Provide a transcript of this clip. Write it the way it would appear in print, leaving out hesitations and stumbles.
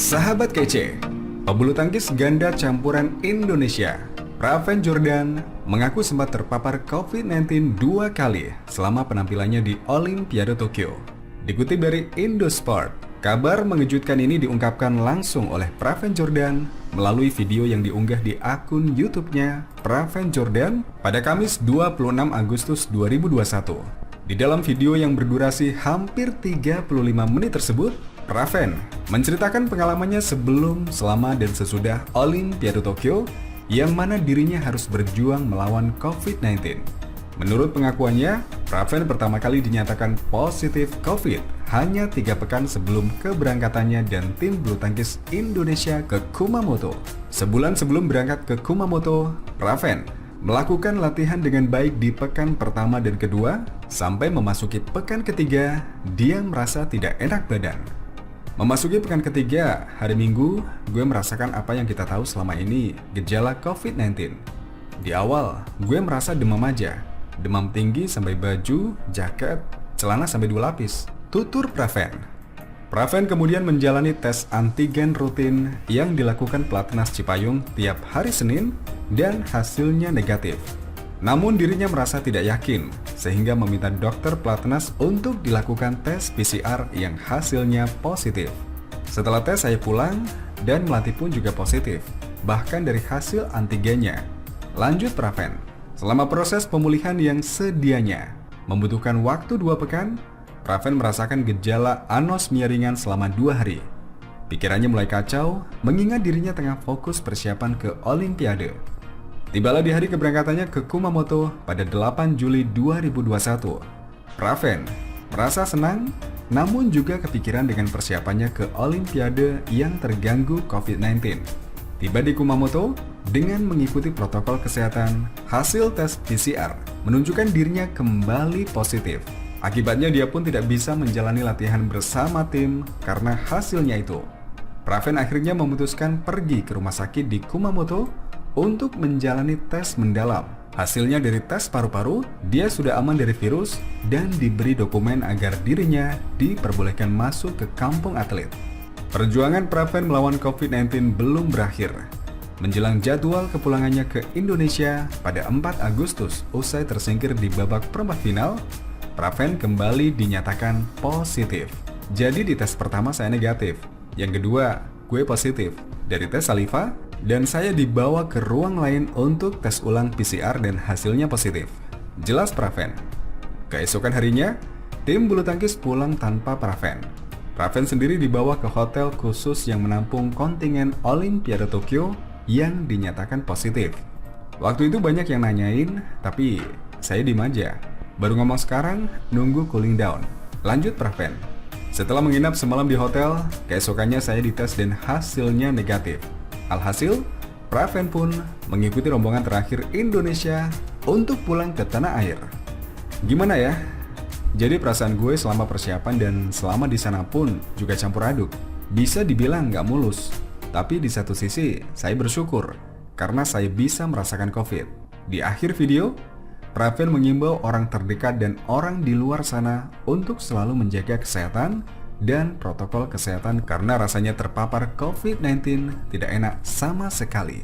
Sahabat kece, pebulu tangkis ganda campuran Indonesia, Praven Jordan, mengaku sempat terpapar COVID-19 2 kali selama penampilannya di Olimpiade Tokyo. Dikutip dari Indosport, kabar mengejutkan ini diungkapkan langsung oleh Praven Jordan melalui video yang diunggah di akun YouTube-nya Praven Jordan pada Kamis 26 Agustus 2021. Di dalam video yang berdurasi hampir 35 menit tersebut, Praven menceritakan pengalamannya sebelum, selama, dan sesudah Olimpiade Tokyo yang mana dirinya harus berjuang melawan COVID-19. Menurut pengakuannya, Praven pertama kali dinyatakan positif COVID hanya 3 pekan sebelum keberangkatannya dan tim bulu tangkis Indonesia ke Kumamoto. Sebulan sebelum berangkat ke Kumamoto, Praven melakukan latihan dengan baik di pekan pertama dan kedua, sampai memasuki pekan ketiga, dia merasa tidak enak badan. Memasuki pekan ketiga, hari Minggu, gue merasakan apa yang kita tahu selama ini, gejala COVID-19. Di awal, gue merasa demam aja, demam tinggi sampai baju, jaket, celana sampai 2 lapis, tutur Praven. Praven kemudian menjalani tes antigen rutin yang dilakukan Pelatnas Cipayung tiap hari Senin dan hasilnya negatif. Namun dirinya merasa tidak yakin, sehingga meminta dokter Pelatnas untuk dilakukan tes PCR yang hasilnya positif. Setelah tes saya pulang, dan Melati pun juga positif, bahkan dari hasil antigennya. Lanjut Praven, selama proses pemulihan yang sedianya membutuhkan waktu 2 pekan, Praven merasakan gejala anosmia ringan selama 2 hari. Pikirannya mulai kacau, mengingat dirinya tengah fokus persiapan ke Olimpiade. Tibalah di hari keberangkatannya ke Kumamoto pada 8 Juli 2021. Praven merasa senang, namun juga kepikiran dengan persiapannya ke Olimpiade yang terganggu COVID-19. Tiba di Kumamoto dengan mengikuti protokol kesehatan, hasil tes PCR menunjukkan dirinya kembali positif. Akibatnya dia pun tidak bisa menjalani latihan bersama tim karena hasilnya itu. Praven akhirnya memutuskan pergi ke rumah sakit di Kumamoto untuk menjalani tes mendalam. Hasilnya dari tes paru-paru, dia sudah aman dari virus dan diberi dokumen agar dirinya diperbolehkan masuk ke kampung atlet. Perjuangan Praven melawan COVID-19 belum berakhir. Menjelang jadwal kepulangannya ke Indonesia pada 4 Agustus usai tersingkir di babak perempat final, Praven kembali dinyatakan positif. Jadi di tes pertama saya negatif, yang kedua gue positif dari tes saliva, dan saya dibawa ke ruang lain untuk tes ulang PCR dan hasilnya positif. Jelas Praven. Keesokan harinya, tim bulu tangkis pulang tanpa Praven. Praven sendiri dibawa ke hotel khusus yang menampung kontingen Olimpiade Tokyo yang dinyatakan positif. Waktu itu banyak yang nanyain, tapi saya diem aja. Baru ngomong sekarang, nunggu cooling down. Lanjut Praven. Setelah menginap semalam di hotel, keesokannya saya dites dan hasilnya negatif. Alhasil, Praven pun mengikuti rombongan terakhir Indonesia untuk pulang ke tanah air. Gimana ya? Jadi perasaan gue selama persiapan dan selama di sana pun juga campur aduk. Bisa dibilang nggak mulus, tapi di satu sisi saya bersyukur karena saya bisa merasakan COVID. Di akhir video, Praven mengimbau orang terdekat dan orang di luar sana untuk selalu menjaga kesehatan dan protokol kesehatan karena rasanya terpapar COVID-19 tidak enak sama sekali.